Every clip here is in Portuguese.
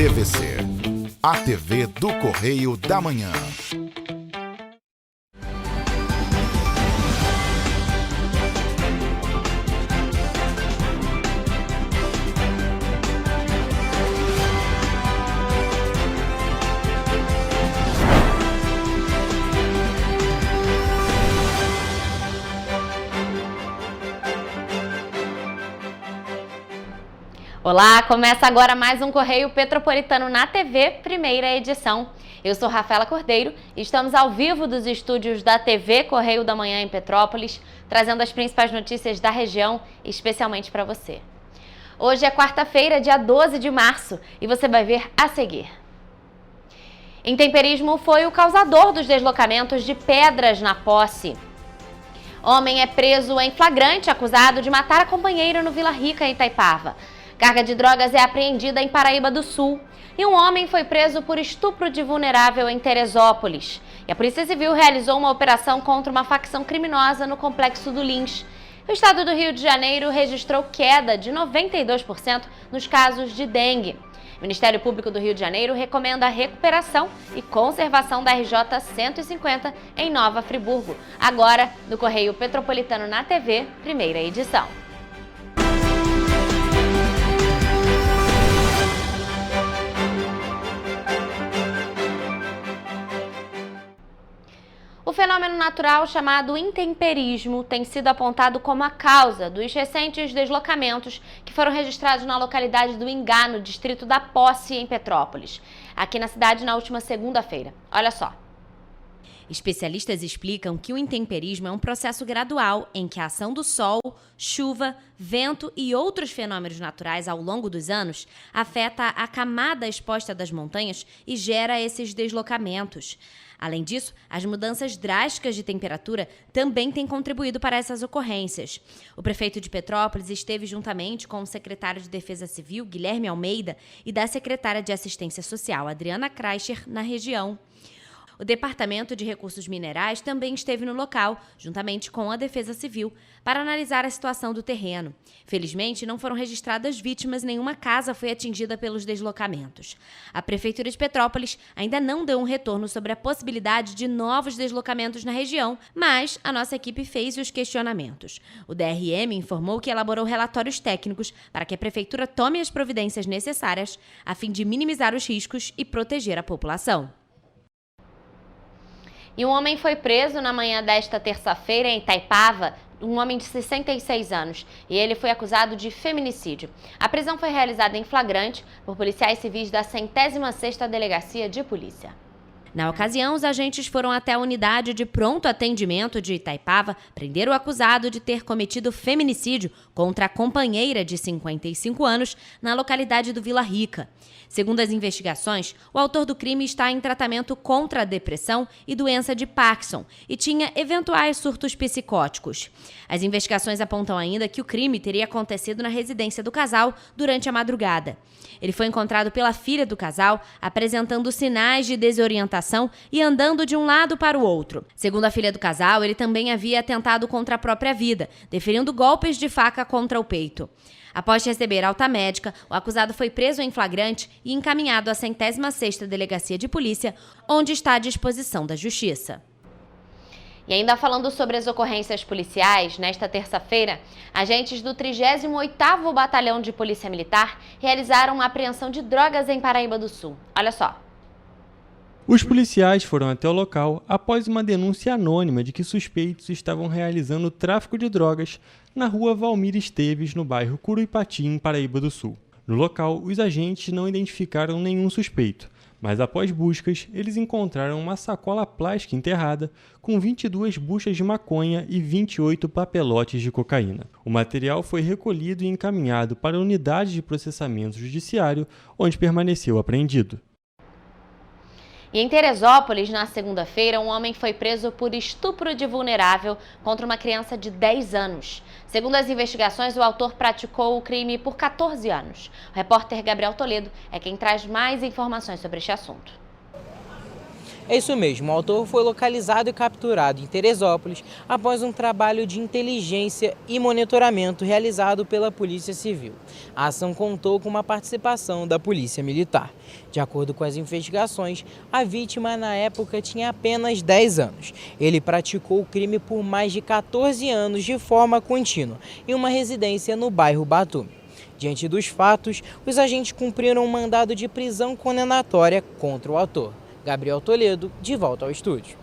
TVC, a TV do Correio da Manhã. Olá, começa agora mais um Correio Petropolitano na TV, primeira edição. Eu sou Rafaela Cordeiro e estamos ao vivo dos estúdios da TV Correio da Manhã em Petrópolis, trazendo as principais notícias da região, especialmente para você. Hoje é quarta-feira, dia 12 de março, e você vai ver a seguir. Intemperismo foi o causador dos deslocamentos de pedras na posse. Homem é preso em flagrante acusado de matar a companheira no Vila Rica, em Itaipava. Carga de drogas é apreendida em Paraíba do Sul. E um homem foi preso por estupro de vulnerável em Teresópolis. E a Polícia Civil realizou uma operação contra uma facção criminosa no Complexo do Lins. O estado do Rio de Janeiro registrou queda de 92% nos casos de dengue. O Ministério Público do Rio de Janeiro recomenda a recuperação e conservação da RJ 150 em Nova Friburgo. Agora, no Correio Petropolitano na TV, primeira edição. O fenômeno natural chamado intemperismo tem sido apontado como a causa dos recentes deslocamentos que foram registrados na localidade do Ingá, no distrito da Posse, em Petrópolis, aqui na cidade na última segunda-feira. Olha só. Especialistas explicam que o intemperismo é um processo gradual em que a ação do sol, chuva, vento e outros fenômenos naturais ao longo dos anos afeta a camada exposta das montanhas e gera esses deslocamentos. Além disso, as mudanças drásticas de temperatura também têm contribuído para essas ocorrências. O prefeito de Petrópolis esteve juntamente com o secretário de Defesa Civil, Guilherme Almeida, e da secretária de Assistência Social, Adriana Kreischer, na região. O Departamento de Recursos Minerais também esteve no local, juntamente com a Defesa Civil, para analisar a situação do terreno. Felizmente, não foram registradas vítimas, nenhuma casa foi atingida pelos deslocamentos. A Prefeitura de Petrópolis ainda não deu um retorno sobre a possibilidade de novos deslocamentos na região, mas a nossa equipe fez os questionamentos. O DRM informou que elaborou relatórios técnicos para que a Prefeitura tome as providências necessárias a fim de minimizar os riscos e proteger a população. E um homem foi preso na manhã desta terça-feira em Itaipava, um homem de 66 anos, e ele foi acusado de feminicídio. A prisão foi realizada em flagrante por policiais civis da 106ª Delegacia de Polícia. Na ocasião, os agentes foram até a unidade de pronto atendimento de Itaipava prender o acusado de ter cometido feminicídio contra a companheira de 55 anos na localidade do Vila Rica. Segundo as investigações, o autor do crime está em tratamento contra a depressão e doença de Parkinson e tinha eventuais surtos psicóticos. As investigações apontam ainda que o crime teria acontecido na residência do casal durante a madrugada. Ele foi encontrado pela filha do casal apresentando sinais de desorientação e andando de um lado para o outro. Segundo a filha do casal, ele também havia atentado contra a própria vida, deferindo golpes de faca contra o peito. Após receber alta médica, o acusado foi preso em flagrante e encaminhado à 106ª Delegacia de Polícia, onde está à disposição da Justiça. E ainda falando sobre as ocorrências policiais, nesta terça-feira, agentes do 38º Batalhão de Polícia Militar realizaram uma apreensão de drogas em Paraíba do Sul. Olha só. Os policiais foram até o local após uma denúncia anônima de que suspeitos estavam realizando tráfico de drogas na rua Valmir Esteves, no bairro Curuipati, em Paraíba do Sul. No local, os agentes não identificaram nenhum suspeito, mas após buscas, eles encontraram uma sacola plástica enterrada com 22 buchas de maconha e 28 papelotes de cocaína. O material foi recolhido e encaminhado para a unidade de processamento judiciário, onde permaneceu apreendido. E em Teresópolis, na segunda-feira, um homem foi preso por estupro de vulnerável contra uma criança de 10 anos. Segundo as investigações, o autor praticou o crime por 14 anos. O repórter Gabriel Toledo é quem traz mais informações sobre este assunto. É isso mesmo, o autor foi localizado e capturado em Teresópolis após um trabalho de inteligência e monitoramento realizado pela Polícia Civil. A ação contou com uma participação da Polícia Militar. De acordo com as investigações, a vítima na época tinha apenas 10 anos. Ele praticou o crime por mais de 14 anos de forma contínua em uma residência no bairro Batume. Diante dos fatos, os agentes cumpriram um mandado de prisão condenatória contra o autor. Gabriel Toledo, de volta ao estúdio.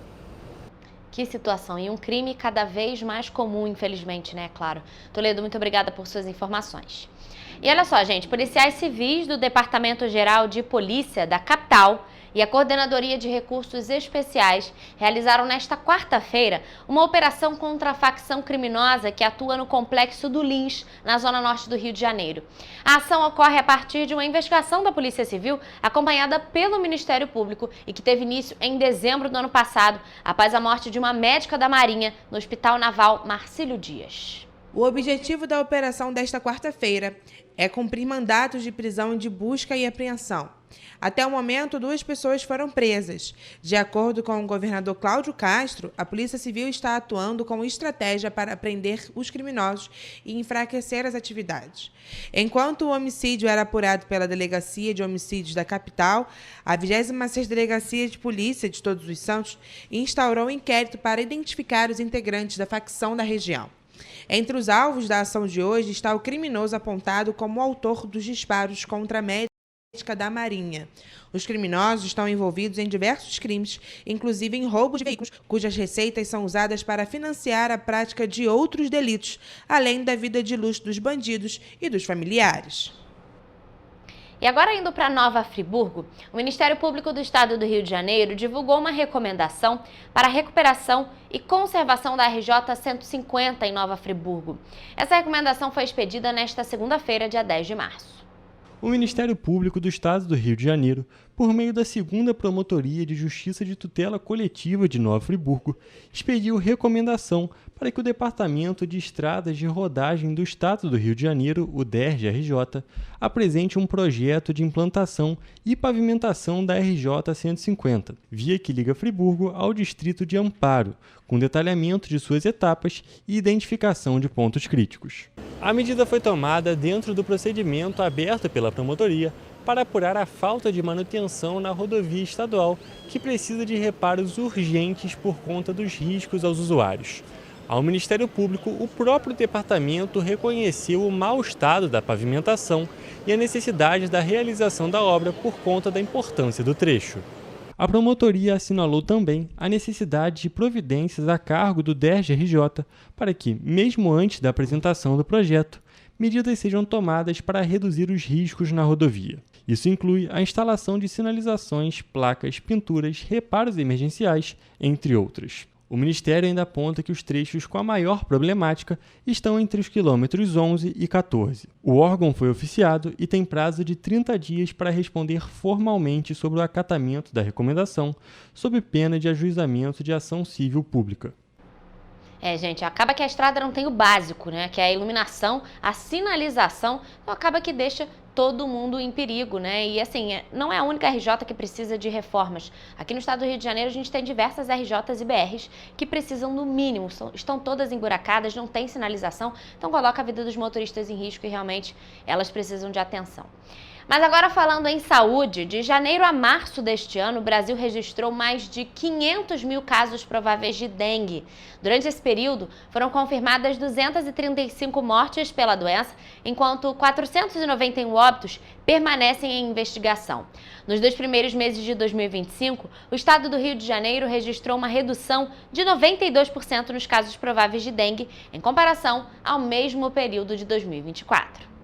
Que situação, e um crime cada vez mais comum, infelizmente, né? Claro. Toledo, muito obrigada por suas informações. E olha só, gente, policiais civis do Departamento Geral de Polícia da capital e a Coordenadoria de Recursos Especiais realizaram nesta quarta-feira uma operação contra a facção criminosa que atua no Complexo do Lins, na zona norte do Rio de Janeiro. A ação ocorre a partir de uma investigação da Polícia Civil acompanhada pelo Ministério Público e que teve início em dezembro do ano passado, após a morte de uma médica da Marinha no Hospital Naval Marcílio Dias. O objetivo da operação desta quarta-feira é cumprir mandatos de prisão de busca e apreensão. Até o momento, 2 pessoas foram presas. De acordo com o governador Cláudio Castro, a Polícia Civil está atuando com estratégia para prender os criminosos e enfraquecer as atividades. Enquanto o homicídio era apurado pela Delegacia de Homicídios da capital, a 26ª Delegacia de Polícia de Todos os Santos instaurou um inquérito para identificar os integrantes da facção da região. Entre os alvos da ação de hoje está o criminoso apontado como autor dos disparos contra a médica da Marinha. Os criminosos estão envolvidos em diversos crimes, inclusive em roubo de veículos, cujas receitas são usadas para financiar a prática de outros delitos, além da vida de luxo dos bandidos e dos familiares. E agora, indo para Nova Friburgo, o Ministério Público do Estado do Rio de Janeiro divulgou uma recomendação para a recuperação e conservação da RJ 150 em Nova Friburgo. Essa recomendação foi expedida nesta segunda-feira, dia 10 de março. O Ministério Público do Estado do Rio de Janeiro, por meio da 2ª Promotoria de Justiça de Tutela Coletiva de Nova Friburgo, expediu recomendação para que o Departamento de Estradas de Rodagem do Estado do Rio de Janeiro, o DERJ-RJ, apresente um projeto de implantação e pavimentação da RJ 150, via que liga Friburgo ao Distrito de Amparo, com detalhamento de suas etapas e identificação de pontos críticos. A medida foi tomada dentro do procedimento aberto pela promotoria para apurar a falta de manutenção na rodovia estadual, que precisa de reparos urgentes por conta dos riscos aos usuários. Ao Ministério Público, o próprio departamento reconheceu o mau estado da pavimentação e a necessidade da realização da obra por conta da importância do trecho. A promotoria assinalou também a necessidade de providências a cargo do DERJ-RJ para que, mesmo antes da apresentação do projeto, medidas sejam tomadas para reduzir os riscos na rodovia. Isso inclui a instalação de sinalizações, placas, pinturas, reparos emergenciais, entre outros. O Ministério ainda aponta que os trechos com a maior problemática estão entre os quilômetros 11 e 14. O órgão foi oficiado e tem prazo de 30 dias para responder formalmente sobre o acatamento da recomendação, sob pena de ajuizamento de ação civil pública. Gente, acaba que a estrada não tem o básico, né? Que é a iluminação, a sinalização, então acaba que deixa todo mundo em perigo, né? E assim, não é a única RJ que precisa de reformas. Aqui no estado do Rio de Janeiro a gente tem diversas RJs e BRs que precisam do mínimo, estão todas emburacadas, não tem sinalização, então coloca a vida dos motoristas em risco e realmente elas precisam de atenção. Mas agora falando em saúde, de janeiro a março deste ano, o Brasil registrou mais de 500 mil casos prováveis de dengue. Durante esse período, foram confirmadas 235 mortes pela doença, enquanto 491 óbitos permanecem em investigação. Nos 2 primeiros meses de 2025, o estado do Rio de Janeiro registrou uma redução de 92% nos casos prováveis de dengue, em comparação ao mesmo período de 2024.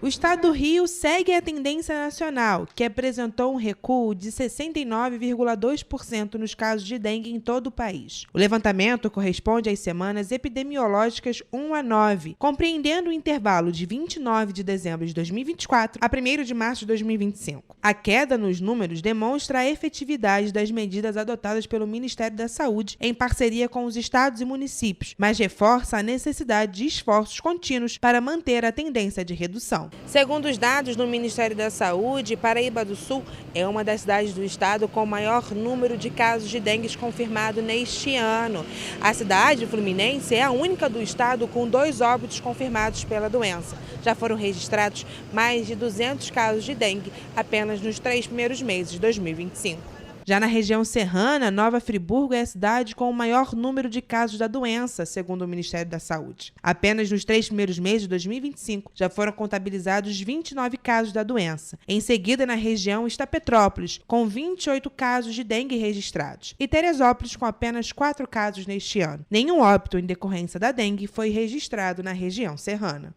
O estado do Rio segue a tendência nacional, que apresentou um recuo de 69,2% nos casos de dengue em todo o país. O levantamento corresponde às semanas epidemiológicas 1 a 9, compreendendo o intervalo de 29 de dezembro de 2024 a 1º de março de 2025. A queda nos números demonstra a efetividade das medidas adotadas pelo Ministério da Saúde em parceria com os estados e municípios, mas reforça a necessidade de esforços contínuos para manter a tendência de redução. população. Segundo os dados do Ministério da Saúde, Paraíba do Sul é uma das cidades do estado com o maior número de casos de dengue confirmado neste ano. A cidade fluminense é a única do estado com 2 óbitos confirmados pela doença. Já foram registrados mais de 200 casos de dengue apenas nos 3 primeiros meses de 2025. Já na região serrana, Nova Friburgo é a cidade com o maior número de casos da doença, segundo o Ministério da Saúde. Apenas nos 3 primeiros meses de 2025, já foram contabilizados 29 casos da doença. Em seguida, na região está Petrópolis, com 28 casos de dengue registrados, e Teresópolis, com apenas 4 casos neste ano. Nenhum óbito em decorrência da dengue foi registrado na região serrana.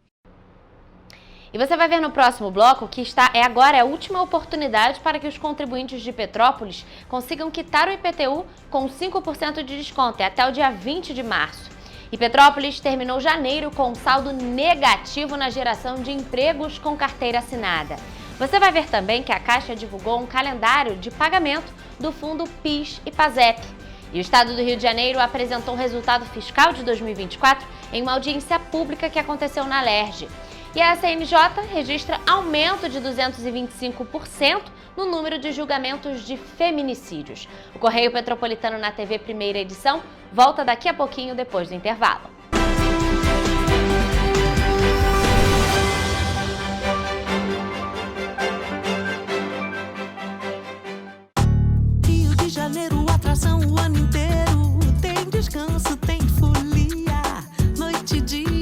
E você vai ver no próximo bloco que agora é a última oportunidade para que os contribuintes de Petrópolis consigam quitar o IPTU com 5% de desconto, até o dia 20 de março. E Petrópolis terminou janeiro com um saldo negativo na geração de empregos com carteira assinada. Você vai ver também que a Caixa divulgou um calendário de pagamento do fundo PIS e PASEP. E o Estado do Rio de Janeiro apresentou o resultado fiscal de 2024 em uma audiência pública que aconteceu na Alerj. E a CNJ registra aumento de 225% no número de julgamentos de feminicídios. O Correio Petropolitano na TV Primeira Edição volta daqui a pouquinho depois do intervalo. Rio de Janeiro, atração o ano inteiro. Tem descanso, tem folia, noite e dia.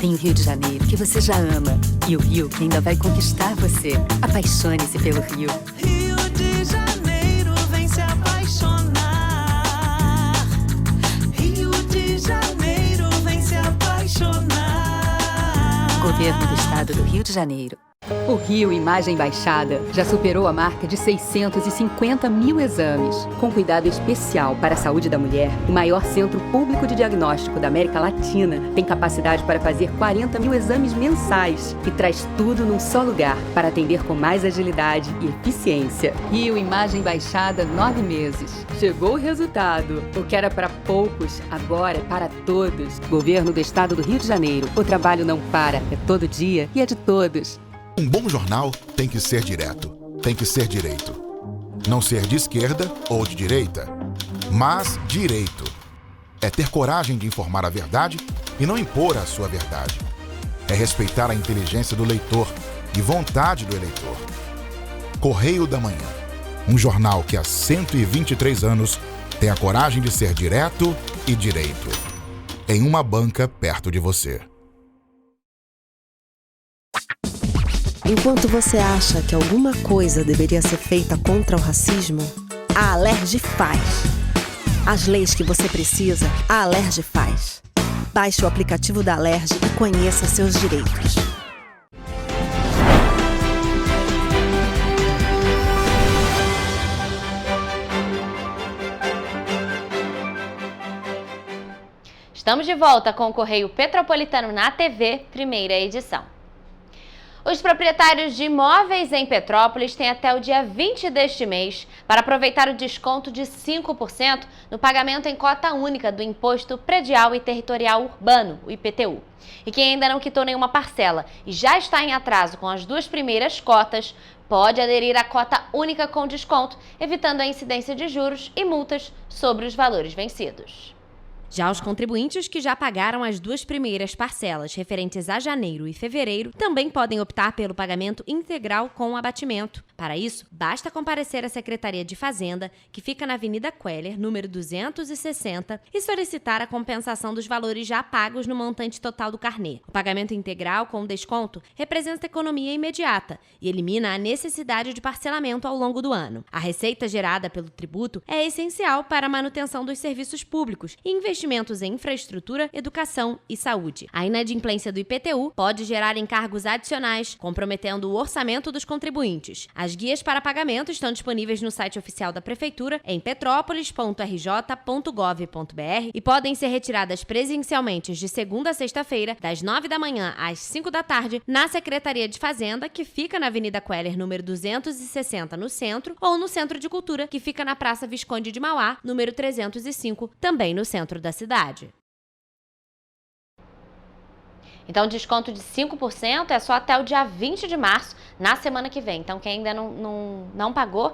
Tem o Rio de Janeiro, que você já ama, e o Rio que ainda vai conquistar você. Apaixone-se pelo Rio. Rio de Janeiro, vem se apaixonar. Rio de Janeiro, vem se apaixonar. Governo do Estado do Rio de Janeiro. O Rio Imagem Baixada já superou a marca de 650 mil exames. Com cuidado especial para a saúde da mulher, o maior centro público de diagnóstico da América Latina tem capacidade para fazer 40 mil exames mensais e traz tudo num só lugar para atender com mais agilidade e eficiência. Rio Imagem Baixada, 9 meses. Chegou o resultado. O que era para poucos, agora é para todos. Governo do Estado do Rio de Janeiro. O trabalho não para, é todo dia e é de todos. Um bom jornal tem que ser direto, tem que ser direito. Não ser de esquerda ou de direita, mas direito. É ter coragem de informar a verdade e não impor a sua verdade. É respeitar a inteligência do leitor e vontade do eleitor. Correio da Manhã, um jornal que há 123 anos tem a coragem de ser direto e direito. Em uma banca perto de você. Enquanto você acha que alguma coisa deveria ser feita contra o racismo, a Alerj faz. As leis que você precisa, a Alerj faz. Baixe o aplicativo da Alerj e conheça seus direitos. Estamos de volta com o Correio Petropolitano na TV, Primeira Edição. Os proprietários de imóveis em Petrópolis têm até o dia 20 deste mês para aproveitar o desconto de 5% no pagamento em cota única do Imposto Predial e Territorial Urbano, o IPTU. E quem ainda não quitou nenhuma parcela e já está em atraso com as 2 primeiras cotas, pode aderir à cota única com desconto, evitando a incidência de juros e multas sobre os valores vencidos. Já os contribuintes que já pagaram as 2 primeiras parcelas referentes a janeiro e fevereiro também podem optar pelo pagamento integral com abatimento. Para isso, basta comparecer à Secretaria de Fazenda, que fica na Avenida Queller, número 260, e solicitar a compensação dos valores já pagos no montante total do carnê. O pagamento integral com desconto representa economia imediata e elimina a necessidade de parcelamento ao longo do ano. A receita gerada pelo tributo é essencial para a manutenção dos serviços públicos e investimentos em infraestrutura, educação e saúde. A inadimplência do IPTU pode gerar encargos adicionais, comprometendo o orçamento dos contribuintes. As guias para pagamento estão disponíveis no site oficial da Prefeitura em petrópolis.rj.gov.br e podem ser retiradas presencialmente de segunda a sexta-feira, das 9 da manhã às 5 da tarde, na Secretaria de Fazenda, que fica na Avenida Queller, número 260, no centro, ou no Centro de Cultura, que fica na Praça Visconde de Mauá, número 305, também no centro da cidade. Então, desconto de 5% é só até o dia 20 de março, na semana que vem. Então, quem ainda não pagou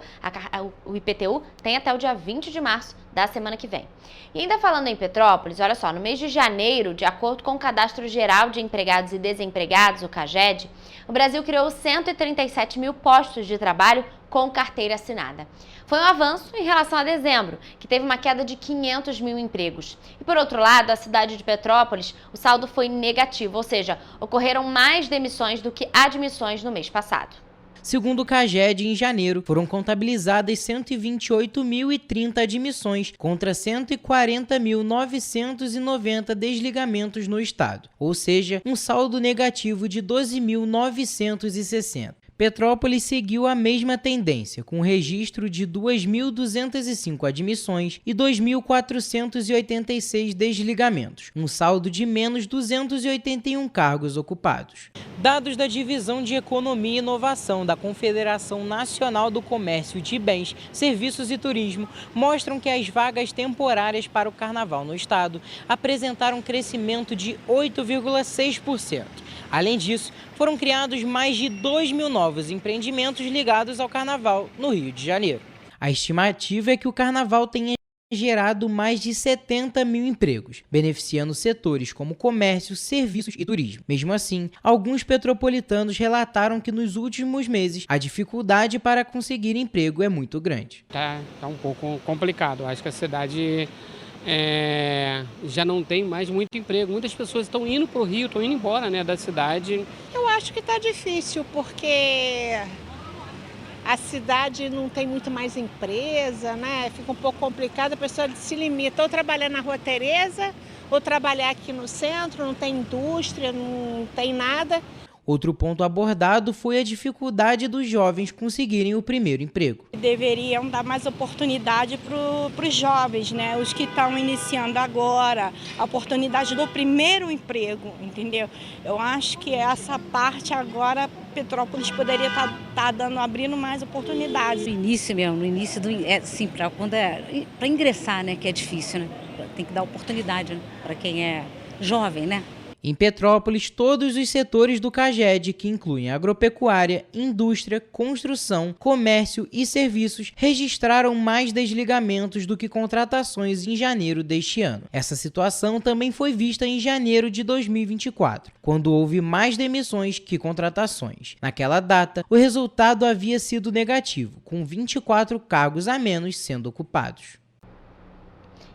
o IPTU, tem até o dia 20 de março da semana que vem. E ainda falando em Petrópolis, olha só, no mês de janeiro, de acordo com o Cadastro Geral de Empregados e Desempregados, o CAGED, o Brasil criou 137 mil postos de trabalho com carteira assinada. Foi um avanço em relação a dezembro, que teve uma queda de 500 mil empregos. E por outro lado, a cidade de Petrópolis, o saldo foi negativo, ou seja, ocorreram mais demissões do que admissões no mês passado. Segundo o CAGED, em janeiro, foram contabilizadas 128.030 admissões contra 140.990 desligamentos no estado, ou seja, um saldo negativo de 12.960. Petrópolis seguiu a mesma tendência, com registro de 2.205 admissões e 2.486 desligamentos, um saldo de menos 281 cargos ocupados. Dados da Divisão de Economia e Inovação da Confederação Nacional do Comércio de Bens, Serviços e Turismo mostram que as vagas temporárias para o carnaval no estado apresentaram um crescimento de 8,6%. Além disso, foram criados mais de 2.000 novos empreendimentos ligados ao carnaval no Rio de Janeiro. A estimativa é que o carnaval tenha gerado mais de 70 mil empregos, beneficiando setores como comércio, serviços e turismo. Mesmo assim, alguns petropolitanos relataram que nos últimos meses a dificuldade para conseguir emprego é muito grande. Tá um pouco complicado. Acho que a cidade já não tem mais muito emprego. Muitas pessoas estão indo para o Rio, estão indo embora, né, da cidade. Eu acho que está difícil, porque a cidade não tem muito mais empresa, né? Fica um pouco complicado, a pessoa se limita ou trabalhar na Rua Tereza, ou trabalhar aqui no centro, não tem indústria, não tem nada. Outro ponto abordado foi a dificuldade dos jovens conseguirem o primeiro emprego. Deveriam dar mais oportunidade para os jovens, né? Os que estão iniciando agora, a oportunidade do primeiro emprego, entendeu? Eu acho que essa parte agora Petrópolis poderia estar abrindo mais oportunidades. No início mesmo, para ingressar, né, que é difícil, né? Tem que dar oportunidade, né, para quem é jovem, né? Em Petrópolis, todos os setores do CAGED, que incluem agropecuária, indústria, construção, comércio e serviços, registraram mais desligamentos do que contratações em janeiro deste ano. Essa situação também foi vista em janeiro de 2024, quando houve mais demissões que contratações. Naquela data, o resultado havia sido negativo, com 24 cargos a menos sendo ocupados.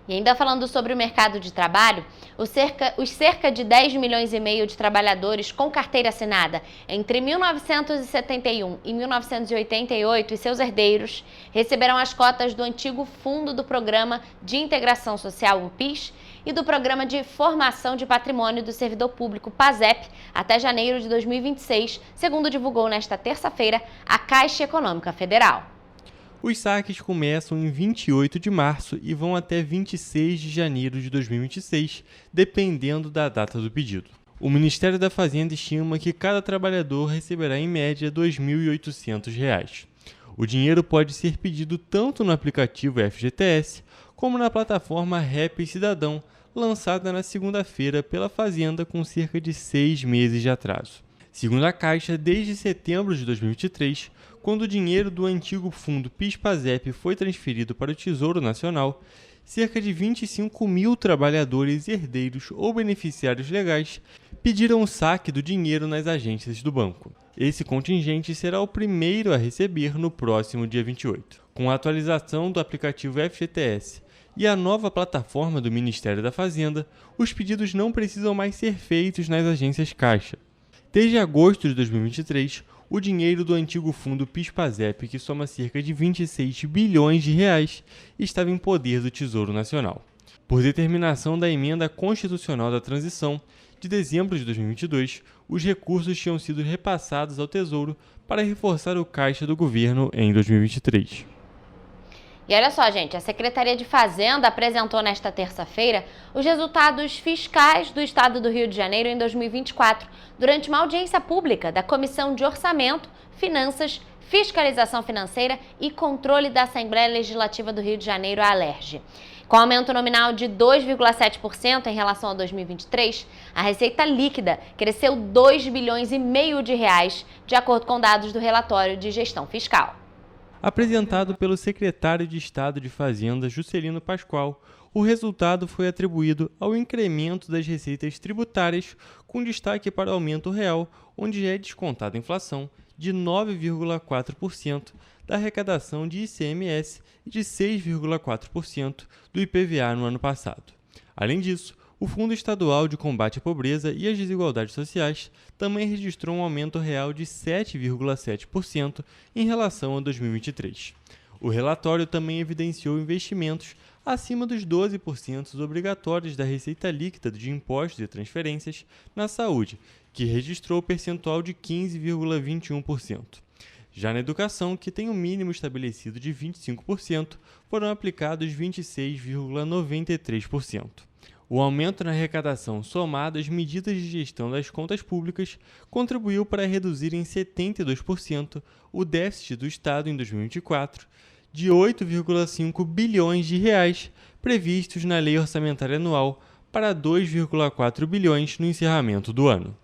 E ainda falando sobre o mercado de trabalho, os cerca de 10 milhões e meio de trabalhadores com carteira assinada entre 1971 e 1988 e seus herdeiros receberão as cotas do antigo Fundo do Programa de Integração Social, o PIS, e do Programa de Formação de Patrimônio do Servidor Público, PASEP, até janeiro de 2026, segundo divulgou nesta terça-feira a Caixa Econômica Federal. Os saques começam em 28 de março e vão até 26 de janeiro de 2026, dependendo da data do pedido. O Ministério da Fazenda estima que cada trabalhador receberá em média R$ 2.800. O dinheiro pode ser pedido tanto no aplicativo FGTS como na plataforma Rap Cidadão, lançada na segunda-feira pela Fazenda com cerca de 6 meses de atraso. Segundo a Caixa, desde setembro de 2023, quando o dinheiro do antigo fundo PIS-PASEP foi transferido para o Tesouro Nacional, cerca de 25 mil trabalhadores, herdeiros ou beneficiários legais pediram o saque do dinheiro nas agências do banco. Esse contingente será o primeiro a receber no próximo dia 28. Com a atualização do aplicativo FGTS e a nova plataforma do Ministério da Fazenda, os pedidos não precisam mais ser feitos nas agências Caixa. Desde agosto de 2023, o dinheiro do antigo fundo PIS/PASEP, que soma cerca de 26 bilhões de reais, estava em poder do Tesouro Nacional. Por determinação da Emenda Constitucional da Transição, de dezembro de 2022, os recursos tinham sido repassados ao Tesouro para reforçar o caixa do governo em 2023. E olha só, gente, a Secretaria de Fazenda apresentou nesta terça-feira os resultados fiscais do Estado do Rio de Janeiro em 2024, durante uma audiência pública da Comissão de Orçamento, Finanças, Fiscalização Financeira e Controle da Assembleia Legislativa do Rio de Janeiro, a ALERJ. Com aumento nominal de 2,7% em relação a 2023, a receita líquida cresceu 2,5 bilhões de reais, de acordo com dados do relatório de gestão fiscal. Apresentado pelo secretário de Estado de Fazenda, Juscelino Pascoal, o resultado foi atribuído ao incremento das receitas tributárias, com destaque para o aumento real, onde é descontada a inflação, de 9,4% da arrecadação de ICMS e de 6,4% do IPVA no ano passado. Além disso, o Fundo Estadual de Combate à Pobreza e às Desigualdades Sociais também registrou um aumento real de 7,7% em relação a 2023. O relatório também evidenciou investimentos acima dos 12% obrigatórios da receita líquida de impostos e transferências na saúde, que registrou o percentual de 15,21%. Já na educação, que tem um mínimo estabelecido de 25%, foram aplicados 26,93%. O aumento na arrecadação somado às medidas de gestão das contas públicas contribuiu para reduzir em 72% o déficit do Estado em 2024, de 8,5 bilhões de reais previstos na Lei Orçamentária Anual para 2,4 bilhões no encerramento do ano.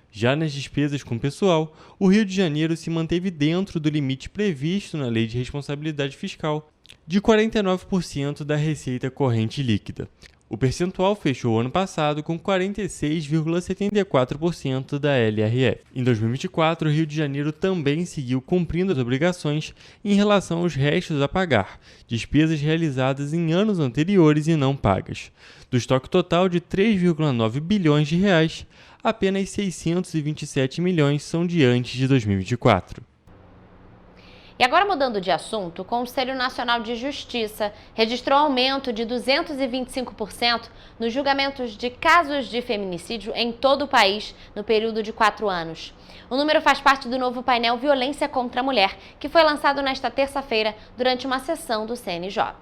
Já nas despesas com pessoal, o Rio de Janeiro se manteve dentro do limite previsto na Lei de Responsabilidade Fiscal, de 49% da receita corrente líquida. O percentual fechou o ano passado com 46,74% da LRF. Em 2024, o Rio de Janeiro também seguiu cumprindo as obrigações em relação aos restos a pagar, despesas realizadas em anos anteriores e não pagas. Do estoque total de 3,9 bilhões de reais, apenas 627 milhões são de antes de 2024. E agora, mudando de assunto, o Conselho Nacional de Justiça registrou aumento de 225% nos julgamentos de casos de feminicídio em todo o país no período de 4 anos. O número faz parte do novo painel Violência contra a Mulher, que foi lançado nesta terça-feira durante uma sessão do CNJ.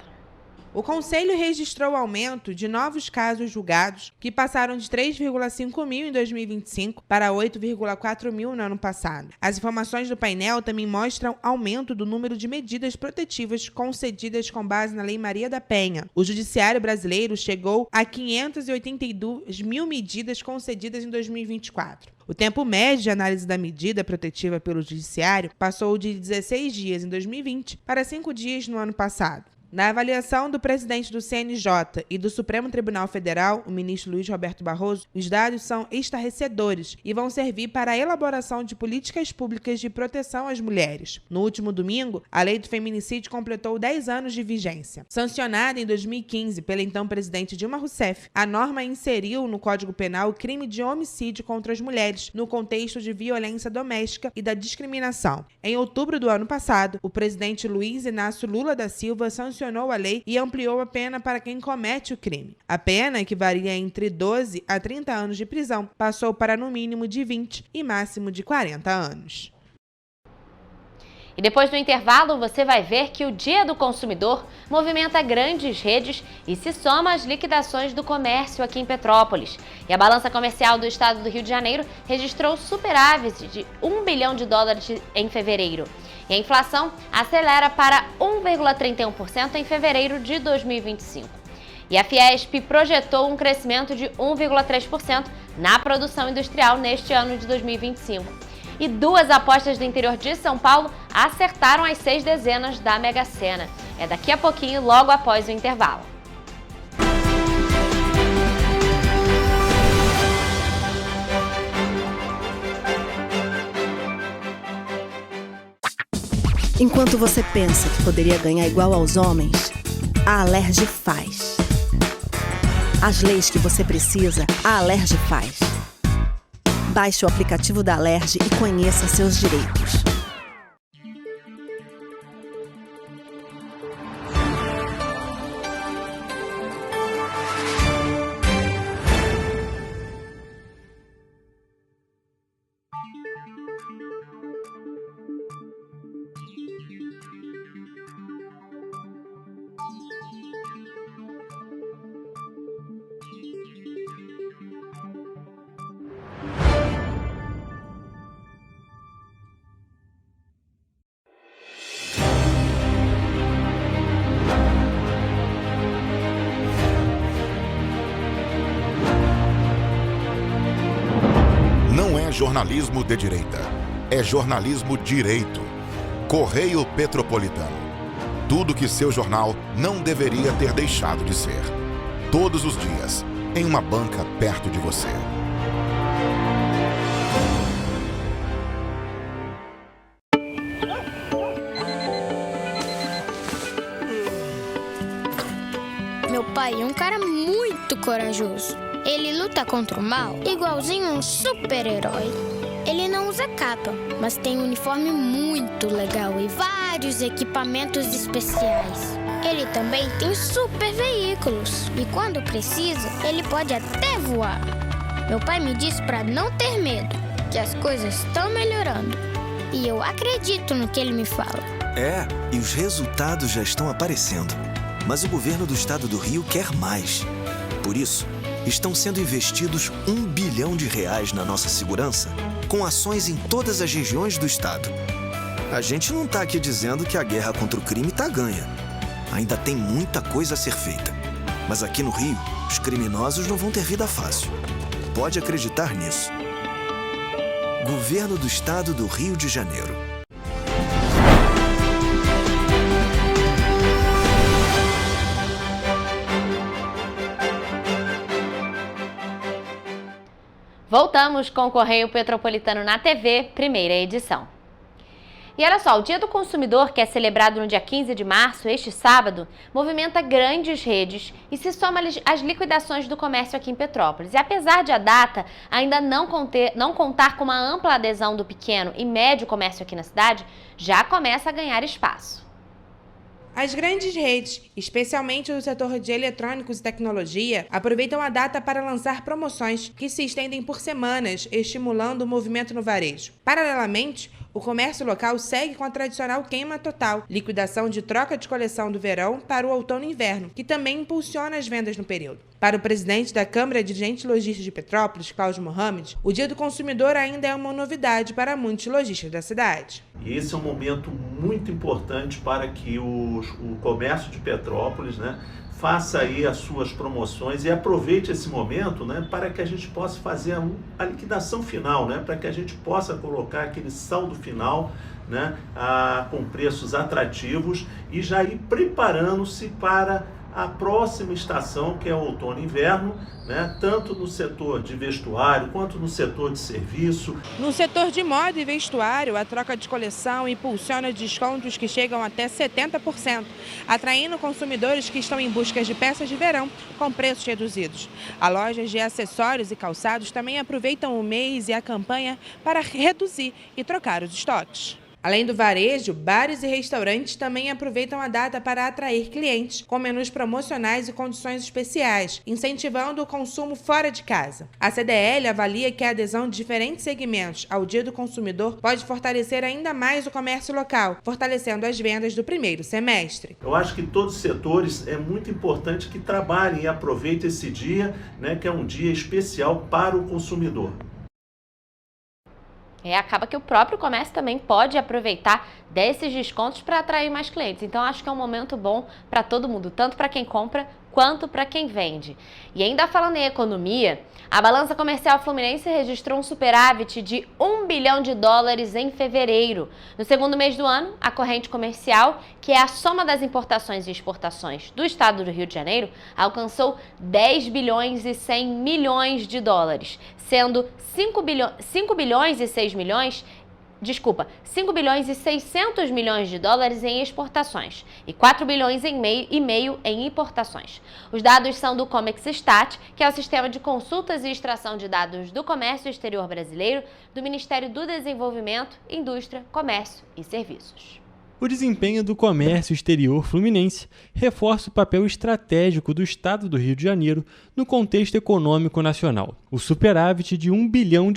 O Conselho registrou aumento de novos casos julgados, que passaram de 3,5 mil em 2025 para 8,4 mil no ano passado. As informações do painel também mostram aumento do número de medidas protetivas concedidas com base na Lei Maria da Penha. O Judiciário brasileiro chegou a 582 mil medidas concedidas em 2024. O tempo médio de análise da medida protetiva pelo Judiciário passou de 16 dias em 2020 para 5 dias no ano passado. Na avaliação do presidente do CNJ e do Supremo Tribunal Federal, o ministro Luiz Roberto Barroso, os dados são estarrecedores e vão servir para a elaboração de políticas públicas de proteção às mulheres. No último domingo, a Lei do Feminicídio completou 10 anos de vigência. Sancionada em 2015 pela então presidente Dilma Rousseff, a norma inseriu no Código Penal o crime de homicídio contra as mulheres, no contexto de violência doméstica e da discriminação. Em outubro do ano passado, o presidente Luiz Inácio Lula da Silva sancionou a lei e ampliou a pena para quem comete o crime. A pena, que varia entre 12 a 30 anos de prisão, passou para no mínimo de 20 e máximo de 40 anos. E depois do intervalo, você vai ver que o Dia do Consumidor movimenta grandes redes e se soma às liquidações do comércio aqui em Petrópolis. E a balança comercial do estado do Rio de Janeiro registrou superávit de $1 bilhão em fevereiro. E a inflação acelera para 1,31% em fevereiro de 2025. E a Fiesp projetou um crescimento de 1,3% na produção industrial neste ano de 2025. E 2 apostas do interior de São Paulo acertaram as 6 dezenas da Mega Sena. É daqui a pouquinho, logo após o intervalo. Enquanto você pensa que poderia ganhar igual aos homens, a Alerj faz. As leis que você precisa, a Alerj faz. Baixe o aplicativo da Alerj e conheça seus direitos. Não é jornalismo de direita, é jornalismo direito. Correio Petropolitano. Tudo que seu jornal não deveria ter deixado de ser. Todos os dias, em uma banca perto de você. Meu pai é um cara muito corajoso. Ele luta contra o mal igualzinho um super-herói. Ele não usa capa, mas tem um uniforme muito legal e vários equipamentos especiais. Ele também tem super veículos e quando precisa, ele pode até voar. Meu pai me disse para não ter medo, que as coisas estão melhorando. E eu acredito no que ele me fala. É, e os resultados já estão aparecendo. Mas o governo do estado do Rio quer mais. Por isso, estão sendo investidos R$1 bilhão na nossa segurança, com ações em todas as regiões do estado. A gente não está aqui dizendo que a guerra contra o crime está ganha. Ainda tem muita coisa a ser feita. Mas aqui no Rio, os criminosos não vão ter vida fácil. Pode acreditar nisso. Governo do Estado do Rio de Janeiro. Voltamos com o Correio Petropolitano na TV, primeira edição. E olha só, o Dia do Consumidor, que é celebrado no dia 15 de março, este sábado, movimenta grandes redes e se soma às liquidações do comércio aqui em Petrópolis. E apesar de a data ainda não contar com uma ampla adesão do pequeno e médio comércio aqui na cidade, já começa a ganhar espaço. As grandes redes, especialmente do setor de eletrônicos e tecnologia, aproveitam a data para lançar promoções que se estendem por semanas, estimulando o movimento no varejo. Paralelamente, o comércio local segue com a tradicional queima total, liquidação de troca de coleção do verão para o outono e inverno, que também impulsiona as vendas no período. Para o presidente da Câmara de Dirigentes Lojistas de Petrópolis, Cláudio Mohamed, o Dia do Consumidor ainda é uma novidade para muitos lojistas da cidade. E esse é um momento muito importante para que o comércio de Petrópolis, faça aí as suas promoções e aproveite esse momento, para que a gente possa fazer a liquidação final, para que a gente possa colocar aquele saldo final, com preços atrativos e já ir preparando-se para a próxima estação, que é o outono e inverno, tanto no setor de vestuário quanto no setor de serviço. No setor de moda e vestuário, a troca de coleção impulsiona descontos que chegam até 70%, atraindo consumidores que estão em busca de peças de verão com preços reduzidos. As lojas de acessórios e calçados também aproveitam o mês e a campanha para reduzir e trocar os estoques. Além do varejo, bares e restaurantes também aproveitam a data para atrair clientes com menus promocionais e condições especiais, incentivando o consumo fora de casa. A CDL avalia que a adesão de diferentes segmentos ao Dia do Consumidor pode fortalecer ainda mais o comércio local, fortalecendo as vendas do primeiro semestre. Eu acho que todos os setores é muito importante que trabalhem e aproveitem esse dia, que é um dia especial para o consumidor. Acaba que o próprio comércio também pode aproveitar desses descontos para atrair mais clientes. Então, acho que é um momento bom para todo mundo, tanto para quem compra quanto para quem vende. E ainda falando em economia, a balança comercial fluminense registrou um superávit de $1 bilhão em fevereiro. No segundo mês do ano, a corrente comercial, que é a soma das importações e exportações do estado do Rio de Janeiro, alcançou $10 bilhões e 100 milhões, sendo 5 bilhões e 6 milhões 5 bilhões e 600 milhões de dólares em exportações e 4 bilhões e meio em importações. Os dados são do Comexstat, que é o sistema de consultas e extração de dados do comércio exterior brasileiro do Ministério do Desenvolvimento, Indústria, Comércio e Serviços. O desempenho do comércio exterior fluminense reforça o papel estratégico do Estado do Rio de Janeiro no contexto econômico nacional. O superávit de $1 bilhão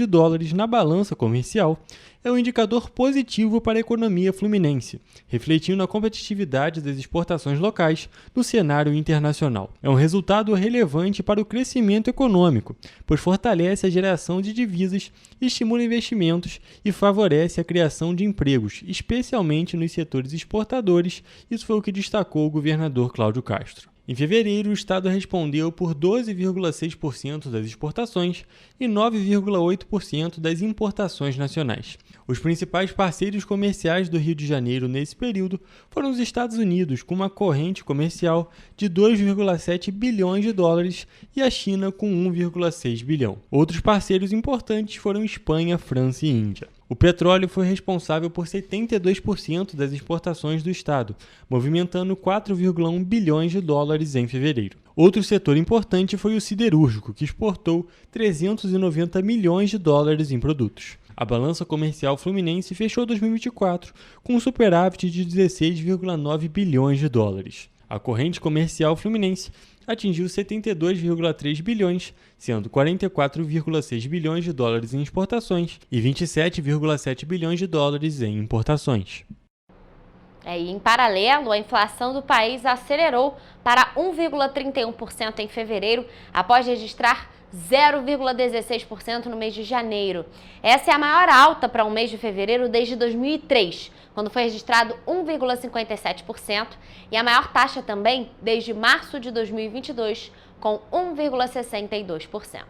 na balança comercial é um indicador positivo para a economia fluminense, refletindo a competitividade das exportações locais no cenário internacional. É um resultado relevante para o crescimento econômico, pois fortalece a geração de divisas, estimula investimentos e favorece a criação de empregos, especialmente nos setores exportadores. Isso foi o que destacou o governador Cláudio Castro. Em fevereiro, o Estado respondeu por 12,6% das exportações e 9,8% das importações nacionais. Os principais parceiros comerciais do Rio de Janeiro nesse período foram os Estados Unidos, com uma corrente comercial de 2,7 bilhões de dólares, e a China, com 1,6 bilhão. Outros parceiros importantes foram Espanha, França e Índia. O petróleo foi responsável por 72% das exportações do Estado, movimentando 4,1 bilhões de dólares em fevereiro. Outro setor importante foi o siderúrgico, que exportou 390 milhões de dólares em produtos. A balança comercial fluminense fechou 2024 com um superávit de 16,9 bilhões de dólares. A corrente comercial fluminense atingiu 72,3 bilhões, sendo 44,6 bilhões de dólares em exportações e 27,7 bilhões de dólares em importações. E em paralelo, a inflação do país acelerou para 1,31% em fevereiro, após registrar 0,16% no mês de janeiro. Essa é a maior alta para um mês de fevereiro desde 2003, quando foi registrado 1,57%, e a maior taxa também desde março de 2022, com 1,62%.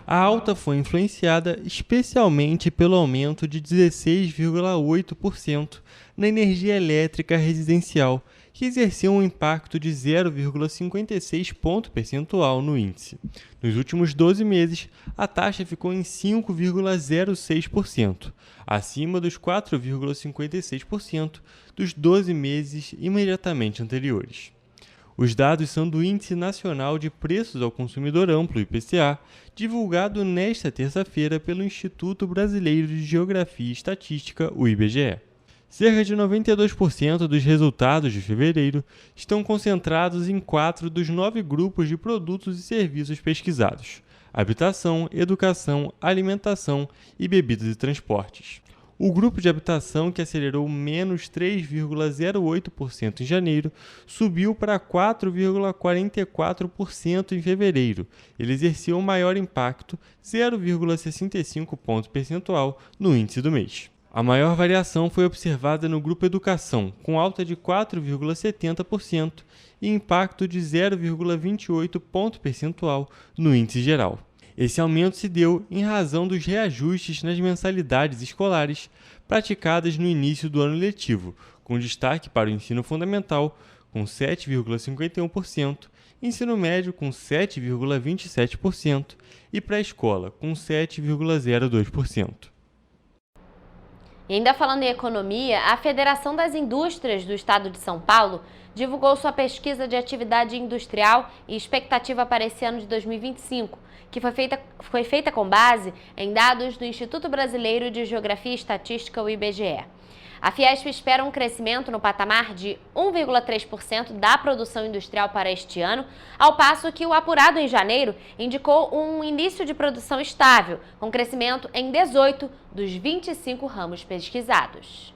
A alta foi influenciada especialmente pelo aumento de 16,8% na energia elétrica residencial, que exerceu um impacto de 0,56 ponto percentual no índice. Nos últimos 12 meses, a taxa ficou em 5,06%, acima dos 4,56% dos 12 meses imediatamente anteriores. Os dados são do Índice Nacional de Preços ao Consumidor Amplo, IPCA, divulgado nesta terça-feira pelo Instituto Brasileiro de Geografia e Estatística, o IBGE. Cerca de 92% dos resultados de fevereiro estão concentrados em 4 dos 9 grupos de produtos e serviços pesquisados: habitação, educação, alimentação e bebidas e transportes. O grupo de habitação, que acelerou menos 3,08% em janeiro, subiu para 4,44% em fevereiro. Ele exerceu um maior impacto, 0,65 ponto percentual, no índice do mês. A maior variação foi observada no grupo Educação, com alta de 4,70% e impacto de 0,28 ponto percentual no índice geral. Esse aumento se deu em razão dos reajustes nas mensalidades escolares praticadas no início do ano letivo, com destaque para o ensino fundamental, com 7,51%, ensino médio, com 7,27% e pré-escola, com 7,02%. E ainda falando em economia, a Federação das Indústrias do Estado de São Paulo divulgou sua pesquisa de atividade industrial e expectativa para esse ano de 2025, que foi feita com base em dados do Instituto Brasileiro de Geografia e Estatística, o IBGE. A Fiesp espera um crescimento no patamar de 1,3% da produção industrial para este ano, ao passo que o apurado em janeiro indicou um início de produção estável, com crescimento em 18 dos 25 ramos pesquisados.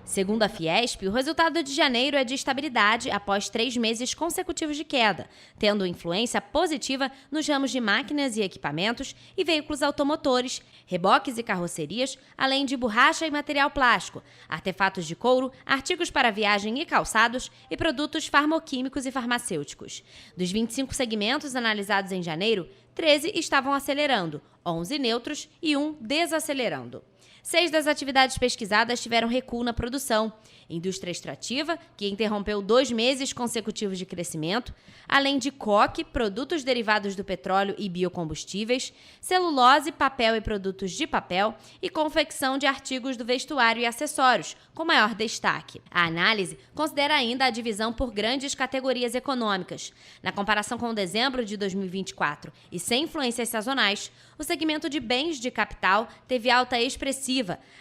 Segundo a Fiesp, o resultado de janeiro é de estabilidade após 3 meses consecutivos de queda, tendo influência positiva nos ramos de máquinas e equipamentos e veículos automotores, reboques e carrocerias, além de borracha e material plástico, artefatos de couro, artigos para viagem e calçados e produtos farmoquímicos e farmacêuticos. Dos 25 segmentos analisados em janeiro, 13 estavam acelerando, 11 neutros e 1 desacelerando. 6 das atividades pesquisadas tiveram recuo na produção. Indústria extrativa, que interrompeu 2 meses consecutivos de crescimento, além de coque, produtos derivados do petróleo e biocombustíveis, celulose, papel e produtos de papel e confecção de artigos do vestuário e acessórios, com maior destaque. A análise considera ainda a divisão por grandes categorias econômicas. Na comparação com dezembro de 2024 e sem influências sazonais, o segmento de bens de capital teve alta expressiva,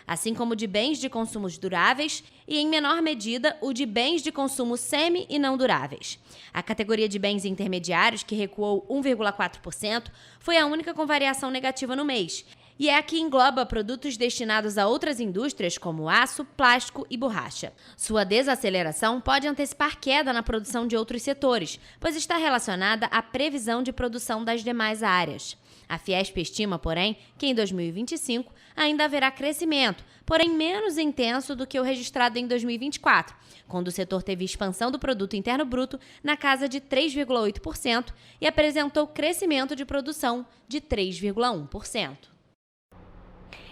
assim como de bens de consumos duráveis e, em menor medida, o de bens de consumo semi e não duráveis. A categoria de bens intermediários, que recuou 1,4%, foi a única com variação negativa no mês, e é a que engloba produtos destinados a outras indústrias como aço, plástico e borracha. Sua desaceleração pode antecipar queda na produção de outros setores, pois está relacionada à previsão de produção das demais áreas. A Fiesp estima, porém, que em 2025 ainda haverá crescimento, porém menos intenso do que o registrado em 2024, quando o setor teve expansão do produto interno bruto na casa de 3,8% e apresentou crescimento de produção de 3,1%.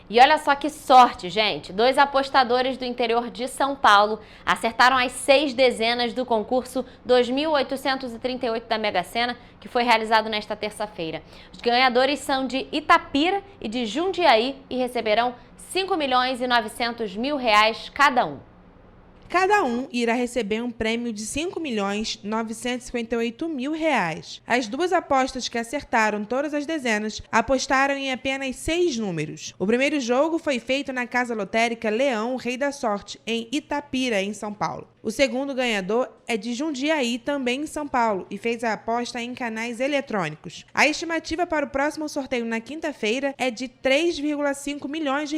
E olha só que sorte, gente! 2 apostadores do interior de São Paulo acertaram as 6 dezenas do concurso 2.838 da Mega Sena, que foi realizado nesta terça-feira. Os ganhadores são de Itapira e de Jundiaí e receberão R$5.900.000 cada um. Cada um irá receber um prêmio de R$5.958.000. As 2 apostas que acertaram todas as dezenas apostaram em apenas 6 números. O primeiro jogo foi feito na Casa Lotérica Leão, Rei da Sorte, em Itapira, em São Paulo. O segundo ganhador é de Jundiaí, também em São Paulo, e fez a aposta em canais eletrônicos. A estimativa para o próximo sorteio na quinta-feira é de R$3,5 milhões.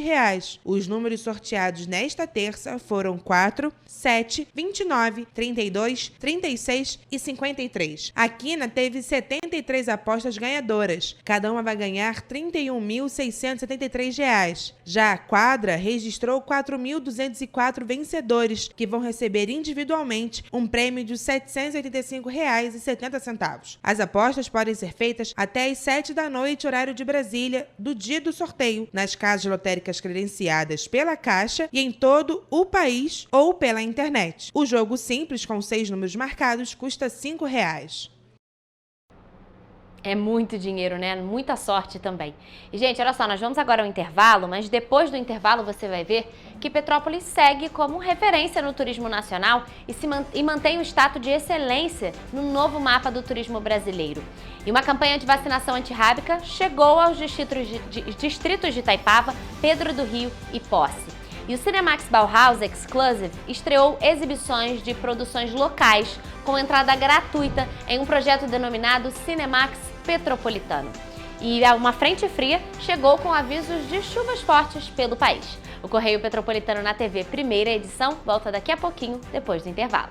Os números sorteados nesta terça foram 4, 7, 29, 32, 36 e 53. A quina teve 73 apostas ganhadoras. Cada uma vai ganhar R$31.673. Já a quadra registrou 4.204 vencedores, que vão receber individualmente um prêmio de R$ 785,70. As apostas podem ser feitas até às 7 da noite, horário de Brasília, do dia do sorteio, nas casas lotéricas credenciadas pela Caixa e em todo o país ou pela internet. O jogo simples, com 6 números marcados, custa R$ 5,00. É muito dinheiro, né? Muita sorte também. E, gente, olha só, nós vamos agora ao intervalo, mas depois do intervalo você vai ver que Petrópolis segue como referência no turismo nacional e mantém o status de excelência no novo mapa do turismo brasileiro. E uma campanha de vacinação antirrábica chegou aos distritos de Itaipava, Pedro do Rio e Posse. E o Cinemax Bauhaus Exclusive estreou exibições de produções locais com entrada gratuita em um projeto denominado Cinemax Petropolitano. E uma frente fria chegou com avisos de chuvas fortes pelo país. O Correio Petropolitano na TV, primeira edição, volta daqui a pouquinho, depois do intervalo.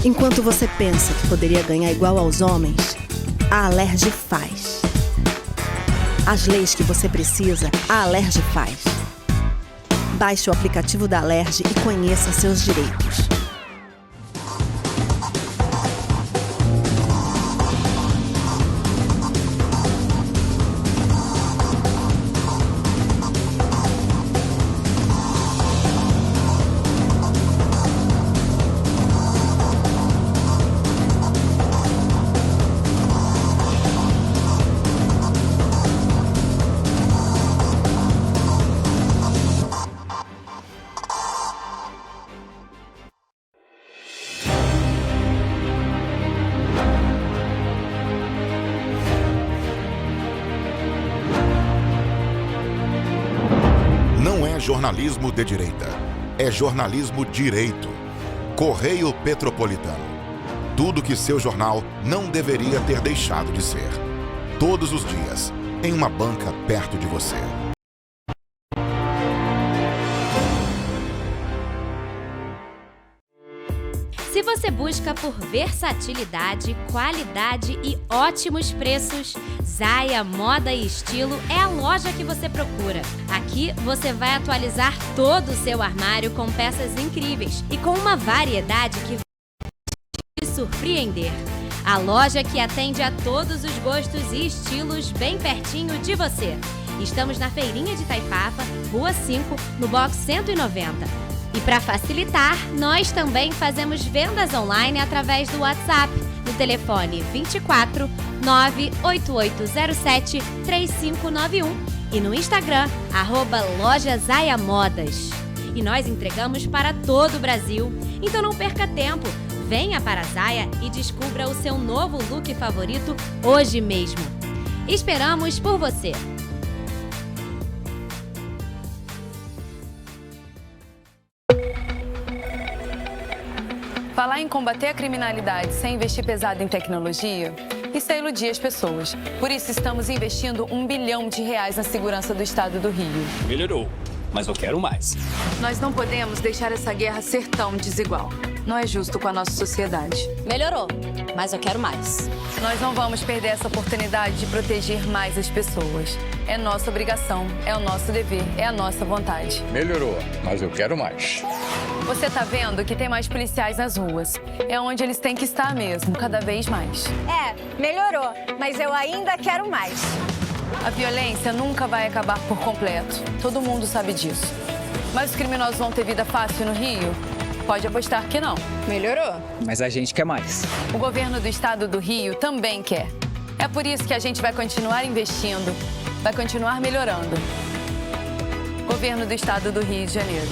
Enquanto você pensa que poderia ganhar igual aos homens, a Alerj faz. As leis que você precisa, a Alerj faz. Baixe o aplicativo da Alerj e conheça seus direitos. Jornalismo de direita. É jornalismo direito. Correio Petropolitano. Tudo que seu jornal não deveria ter deixado de ser. Todos os dias, em uma banca perto de você. Se você busca por versatilidade, qualidade e ótimos preços, Zaya Moda e Estilo é a loja que você procura. Aqui você vai atualizar todo o seu armário com peças incríveis e com uma variedade que surpreender. A loja que atende a todos os gostos e estilos bem pertinho de você. Estamos na Feirinha de Itaipava, Rua 5, no box 190. E para facilitar, nós também fazemos vendas online através do WhatsApp, no telefone 24 98807 3591 e no Instagram, @LojaZaiaModas. E nós entregamos para todo o Brasil. Então não perca tempo. Venha para a Zaia e descubra o seu novo look favorito hoje mesmo. Esperamos por você! Falar em combater a criminalidade sem investir pesado em tecnologia, isso é iludir as pessoas. Por isso estamos investindo R$1 bilhão na segurança do estado do Rio. Melhorou, mas eu quero mais. Nós não podemos deixar essa guerra ser tão desigual. Não é justo com a nossa sociedade. Melhorou, mas eu quero mais. Nós não vamos perder essa oportunidade de proteger mais as pessoas. É nossa obrigação, é o nosso dever, é a nossa vontade. Melhorou, mas eu quero mais. Você tá vendo que tem mais policiais nas ruas. É onde eles têm que estar mesmo, cada vez mais. Melhorou, mas eu ainda quero mais. A violência nunca vai acabar por completo. Todo mundo sabe disso. Mas os criminosos vão ter vida fácil no Rio? Pode apostar que não. Melhorou. Mas a gente quer mais. O governo do estado do Rio também quer. É por isso que a gente vai continuar investindo, vai continuar melhorando. Governo do estado do Rio de Janeiro.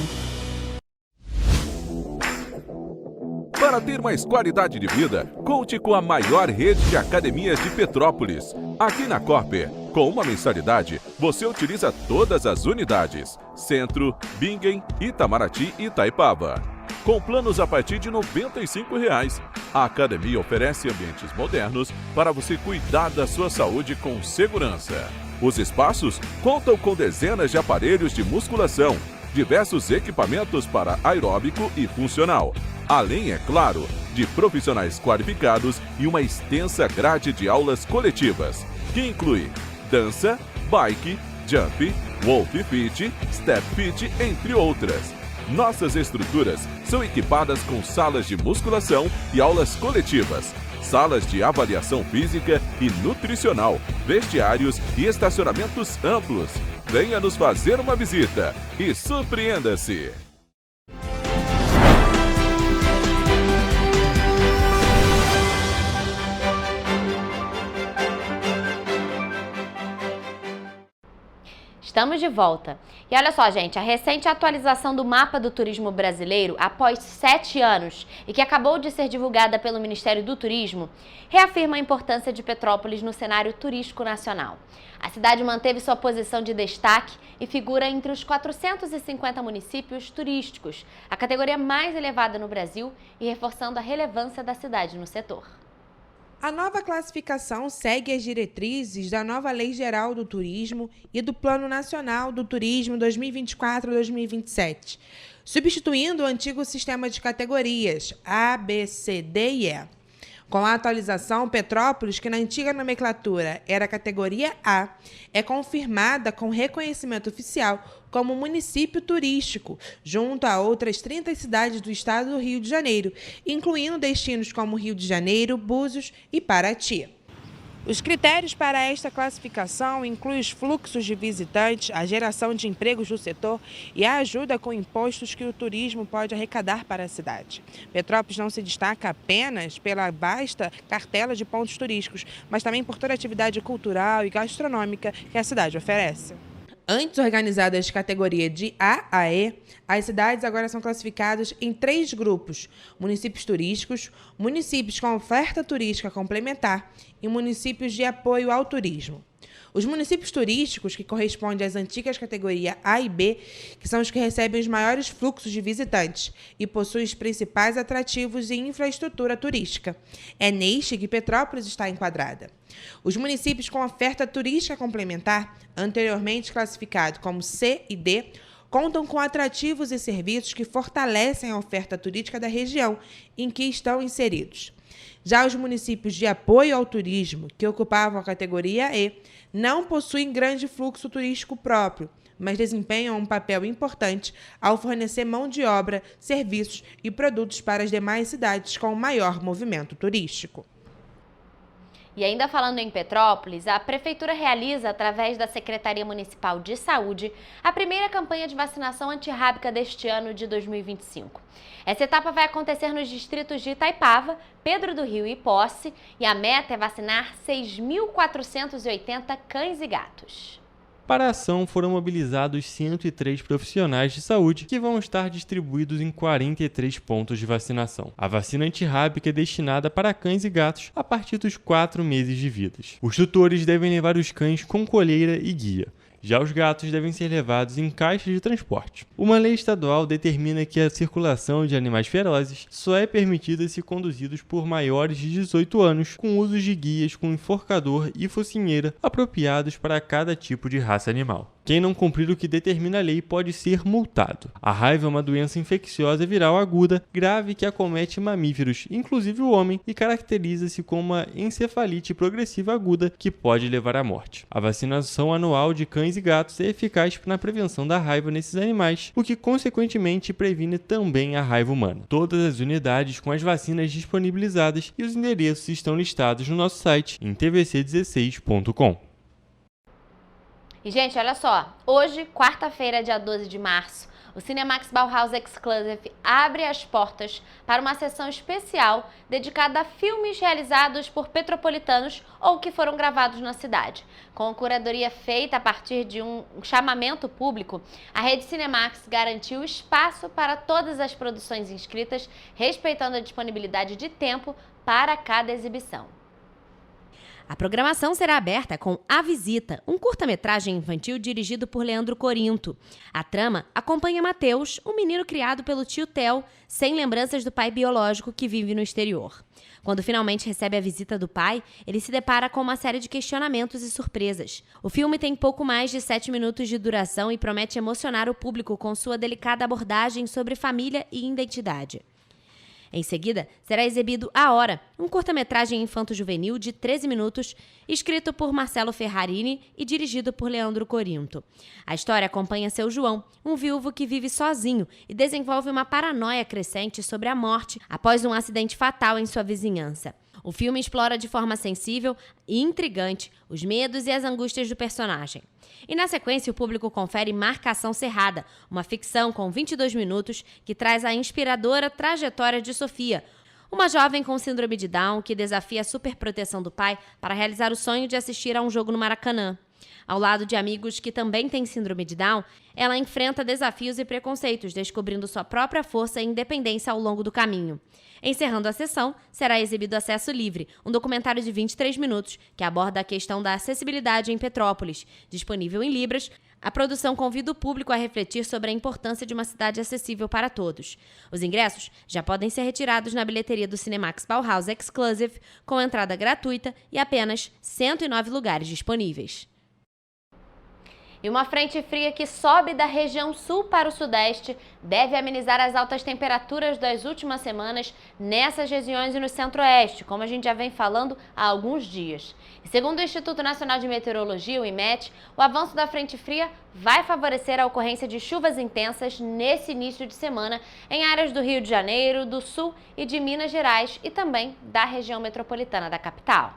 Para ter mais qualidade de vida, conte com a maior rede de academias de Petrópolis. Aqui na Corper, com uma mensalidade, você utiliza todas as unidades: Centro, Bingen, Itamaraty e Itaipava. Com planos a partir de R$ 95,00. A academia oferece ambientes modernos para você cuidar da sua saúde com segurança. Os espaços contam com dezenas de aparelhos de musculação, diversos equipamentos para aeróbico e funcional, além, é claro, de profissionais qualificados e uma extensa grade de aulas coletivas, que inclui dança, bike, jump, wolf fit, step fit, entre outras. Nossas estruturas são equipadas com salas de musculação e aulas coletivas, salas de avaliação física e nutricional, vestiários e estacionamentos amplos. Venha nos fazer uma visita e surpreenda-se! Estamos de volta. E olha só, gente, a recente atualização do mapa do turismo brasileiro, após 7 anos, e que acabou de ser divulgada pelo Ministério do Turismo, reafirma a importância de Petrópolis no cenário turístico nacional. A cidade manteve sua posição de destaque e figura entre os 450 municípios turísticos, a categoria mais elevada no Brasil e reforçando a relevância da cidade no setor. A nova classificação segue as diretrizes da nova Lei Geral do Turismo e do Plano Nacional do Turismo 2024-2027, substituindo o antigo sistema de categorias A, B, C, D e E. Com a atualização, Petrópolis, que na antiga nomenclatura era a categoria A, é confirmada com reconhecimento oficial como município turístico, junto a outras 30 cidades do estado do Rio de Janeiro, incluindo destinos como Rio de Janeiro, Búzios e Paraty. Os critérios para esta classificação incluem os fluxos de visitantes, a geração de empregos do setor e a ajuda com impostos que o turismo pode arrecadar para a cidade. Petrópolis não se destaca apenas pela vasta cartela de pontos turísticos, mas também por toda a atividade cultural e gastronômica que a cidade oferece. Antes organizadas de categoria de A a E, as cidades agora são classificadas em 3 grupos: municípios turísticos, municípios com oferta turística complementar e municípios de apoio ao turismo. Os municípios turísticos, que correspondem às antigas categorias A e B, que são os que recebem os maiores fluxos de visitantes e possuem os principais atrativos e infraestrutura turística. É neste que Petrópolis está enquadrada. Os municípios com oferta turística complementar, anteriormente classificados como C e D, contam com atrativos e serviços que fortalecem a oferta turística da região em que estão inseridos. Já os municípios de apoio ao turismo, que ocupavam a categoria E, não possuem grande fluxo turístico próprio, mas desempenham um papel importante ao fornecer mão de obra, serviços e produtos para as demais cidades com maior movimento turístico. E ainda falando em Petrópolis, a Prefeitura realiza, através da Secretaria Municipal de Saúde, a primeira campanha de vacinação antirrábica deste ano de 2025. Essa etapa vai acontecer nos distritos de Itaipava, Pedro do Rio e Posse, e a meta é vacinar 6.480 cães e gatos. Para a ação foram mobilizados 103 profissionais de saúde que vão estar distribuídos em 43 pontos de vacinação. A vacina antirrábica é destinada para cães e gatos a partir dos 4 meses de vida. Os tutores devem levar os cães com coleira e guia. Já os gatos devem ser levados em caixas de transporte. Uma lei estadual determina que a circulação de animais ferozes só é permitida se conduzidos por maiores de 18 anos, com usos de guias com enforcador e focinheira apropriados para cada tipo de raça animal. Quem não cumprir o que determina a lei pode ser multado. A raiva é uma doença infecciosa viral aguda, grave que acomete mamíferos, inclusive o homem, e caracteriza-se como uma encefalite progressiva aguda que pode levar à morte. A vacinação anual de cães e gatos é eficaz na prevenção da raiva nesses animais, o que consequentemente previne também a raiva humana. Todas as unidades com as vacinas disponibilizadas e os endereços estão listados no nosso site em tvc16.com. E, gente, olha só, hoje, quarta-feira, dia 12 de março, o Cinemax Bauhaus Exclusive abre as portas para uma sessão especial dedicada a filmes realizados por petropolitanos ou que foram gravados na cidade. Com a curadoria feita a partir de um chamamento público, a rede Cinemax garantiu espaço para todas as produções inscritas, respeitando a disponibilidade de tempo para cada exibição. A programação será aberta com A Visita, um curta-metragem infantil dirigido por Leandro Corinto. A trama acompanha Mateus, um menino criado pelo tio Theo, sem lembranças do pai biológico que vive no exterior. Quando finalmente recebe a visita do pai, ele se depara com uma série de questionamentos e surpresas. O filme tem pouco mais de 7 minutos de duração e promete emocionar o público com sua delicada abordagem sobre família e identidade. Em seguida, será exibido A Hora, um curta-metragem infanto-juvenil de 13 minutos, escrito por Marcelo Ferrarini e dirigido por Leandro Corinto. A história acompanha seu João, um viúvo que vive sozinho e desenvolve uma paranoia crescente sobre a morte após um acidente fatal em sua vizinhança. O filme explora de forma sensível e intrigante os medos e as angústias do personagem. E na sequência, o público confere Marcação Cerrada, uma ficção com 22 minutos que traz a inspiradora trajetória de Sofia, uma jovem com síndrome de Down que desafia a superproteção do pai para realizar o sonho de assistir a um jogo no Maracanã. Ao lado de amigos que também têm síndrome de Down, ela enfrenta desafios e preconceitos, descobrindo sua própria força e independência ao longo do caminho. Encerrando a sessão, será exibido Acesso Livre, um documentário de 23 minutos que aborda a questão da acessibilidade em Petrópolis. Disponível em Libras, a produção convida o público a refletir sobre a importância de uma cidade acessível para todos. Os ingressos já podem ser retirados na bilheteria do Cinemax Bauhaus Exclusive, com entrada gratuita e apenas 109 lugares disponíveis. E uma frente fria que sobe da região sul para o sudeste deve amenizar as altas temperaturas das últimas semanas nessas regiões e no centro-oeste, como a gente já vem falando há alguns dias. E segundo o Instituto Nacional de Meteorologia, o IMET, o avanço da frente fria vai favorecer a ocorrência de chuvas intensas nesse início de semana em áreas do Rio de Janeiro, do Sul e de Minas Gerais e também da região metropolitana da capital.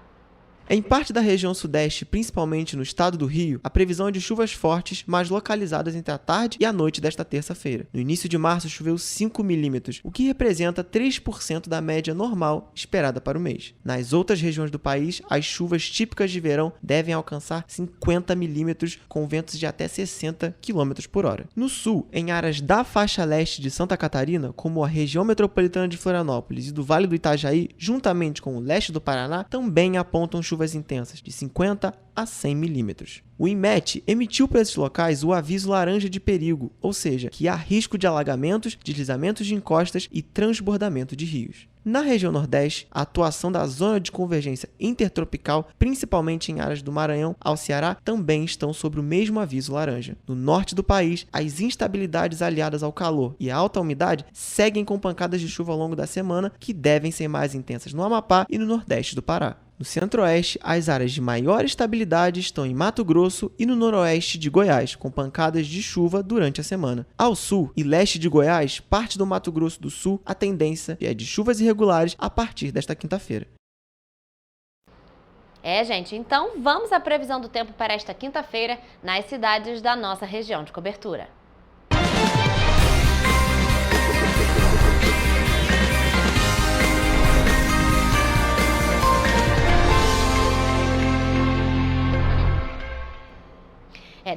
Em parte da região sudeste, principalmente no estado do Rio, a previsão é de chuvas fortes, mas localizadas entre a tarde e a noite desta terça-feira. No início de março choveu 5 milímetros, o que representa 3% da média normal esperada para o mês. Nas outras regiões do país, as chuvas típicas de verão devem alcançar 50 milímetros, com ventos de até 60 km por hora. No sul, em áreas da faixa leste de Santa Catarina, como a região metropolitana de Florianópolis e do Vale do Itajaí, juntamente com o leste do Paraná, também apontam chuvas intensas de 50 a 100 milímetros. O IMET emitiu para esses locais o aviso laranja de perigo, ou seja, que há risco de alagamentos, deslizamentos de encostas e transbordamento de rios. Na região Nordeste, a atuação da zona de convergência intertropical, principalmente em áreas do Maranhão ao Ceará, também estão sob o mesmo aviso laranja. No norte do país, as instabilidades aliadas ao calor e à alta umidade seguem com pancadas de chuva ao longo da semana, que devem ser mais intensas no Amapá e no Nordeste do Pará. No centro-oeste, as áreas de maior estabilidade estão em Mato Grosso e no noroeste de Goiás, com pancadas de chuva durante a semana. Ao sul e leste de Goiás, parte do Mato Grosso do Sul, a tendência é de chuvas irregulares a partir desta quinta-feira. Gente, então vamos à previsão do tempo para esta quinta-feira nas cidades da nossa região de cobertura.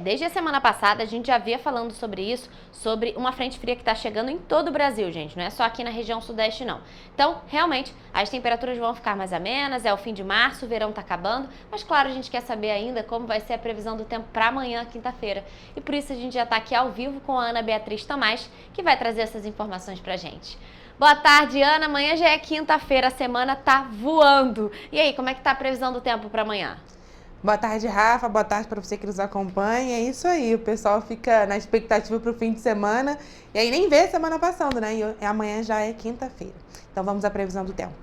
Desde a semana passada a gente já vinha falando sobre isso, sobre uma frente fria que está chegando em todo o Brasil, gente, não é só aqui na região sudeste não. Então, realmente, as temperaturas vão ficar mais amenas, é o fim de março, o verão está acabando, mas claro, a gente quer saber ainda como vai ser a previsão do tempo para amanhã, quinta-feira. E por isso a gente já está aqui ao vivo com a Ana Beatriz Tomás, que vai trazer essas informações pra gente. Boa tarde, Ana. Amanhã já é quinta-feira, a semana tá voando. E aí, como é que tá a previsão do tempo para amanhã? Boa tarde, Rafa. Boa tarde para você que nos acompanha. É isso aí, o pessoal fica na expectativa para o fim de semana e aí nem vê a semana passando, né? E amanhã já é quinta-feira. Então vamos à previsão do tempo.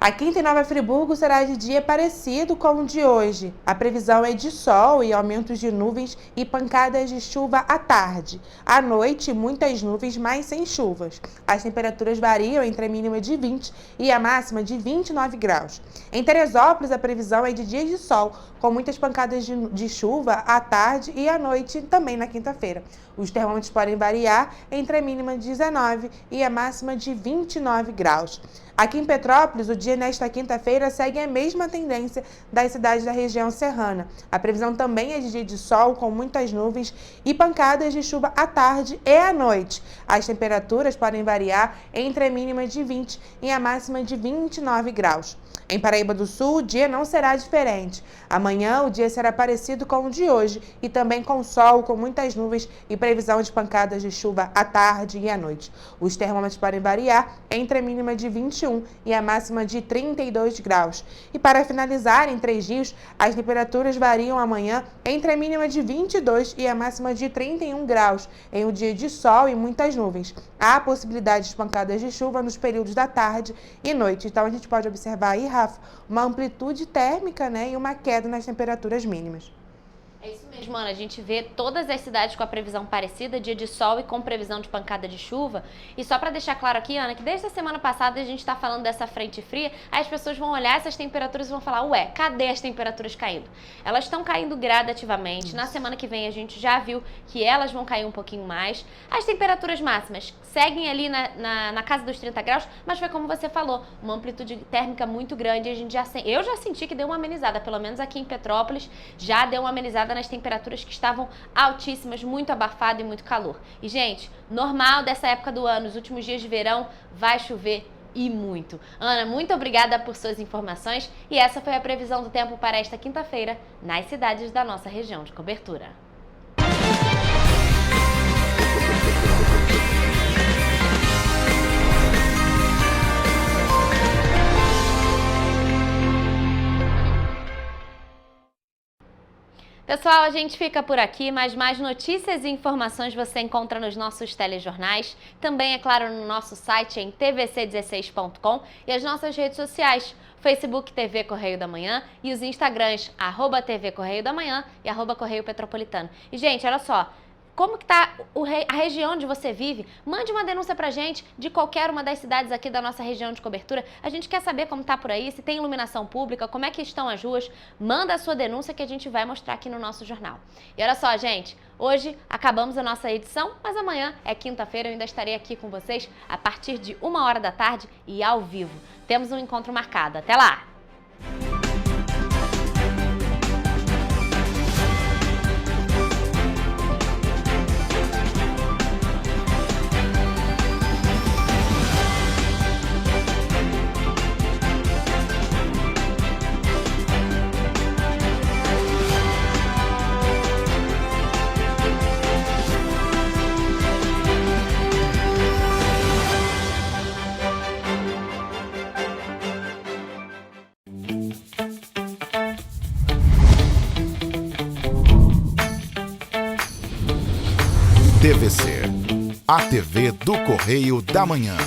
A quinta em Nova Friburgo será de dia parecido com o de hoje. A previsão é de sol e aumentos de nuvens e pancadas de chuva à tarde. À noite, muitas nuvens, mas sem chuvas. As temperaturas variam entre a mínima de 20 e a máxima de 29 graus. Em Teresópolis, a previsão é de dia de sol, com muitas pancadas de chuva à tarde e à noite, também na quinta-feira. Os termômetros podem variar entre a mínima de 19 e a máxima de 29 graus. Aqui em Petrópolis, o dia nesta quinta-feira segue a mesma tendência das cidades da região serrana. A previsão também é de dia de sol, com muitas nuvens e pancadas de chuva à tarde e à noite. As temperaturas podem variar entre a mínima de 20 e a máxima de 29 graus. Em Paraíba do Sul, o dia não será diferente. Amanhã, o dia será parecido com o de hoje e também com sol, com muitas nuvens e previsão de pancadas de chuva à tarde e à noite. Os termômetros podem variar entre a mínima de 21 e a máxima de 32 graus. E para finalizar, em Três Rios, as temperaturas variam amanhã entre a mínima de 22 e a máxima de 31 graus, em um dia de sol e muitas nuvens. Há possibilidade de pancadas de chuva nos períodos da tarde e noite. Então, a gente pode observar aí, Rafa, uma amplitude térmica, né, e uma queda nas temperaturas mínimas. É isso mesmo, Ana. A gente vê todas as cidades com a previsão parecida, dia de sol e com previsão de pancada de chuva. E só para deixar claro aqui, Ana, que desde a semana passada a gente está falando dessa frente fria, aí as pessoas vão olhar essas temperaturas e vão falar, ué, cadê as temperaturas caindo? Elas estão caindo gradativamente. Isso. Na semana que vem a gente já viu que elas vão cair um pouquinho mais. As temperaturas máximas seguem ali na casa dos 30 graus, mas foi como você falou, uma amplitude térmica muito grande. A gente eu já senti que deu uma amenizada, pelo menos aqui em Petrópolis, já deu uma amenizada nas temperaturas que estavam altíssimas, muito abafado e muito calor. E, gente, normal dessa época do ano, os últimos dias de verão, vai chover e muito. Ana, muito obrigada por suas informações e essa foi a previsão do tempo para esta quinta-feira nas cidades da nossa região de cobertura. Pessoal, a gente fica por aqui, mas mais notícias e informações você encontra nos nossos telejornais, também, é claro, no nosso site em tvc16.com e as nossas redes sociais, Facebook TV Correio da Manhã e os Instagrams @TV Correio da Manhã e @Correio Petropolitano. E, gente, olha só, como que tá a região onde você vive? Mande uma denúncia pra gente de qualquer uma das cidades aqui da nossa região de cobertura. A gente quer saber como tá por aí, se tem iluminação pública, como é que estão as ruas. Manda a sua denúncia que a gente vai mostrar aqui no nosso jornal. E olha só, gente, hoje acabamos a nossa edição, mas amanhã é quinta-feira, eu ainda estarei aqui com vocês a partir de 1h da tarde e ao vivo. Temos um encontro marcado. Até lá! TVC, a TV do Correio da Manhã.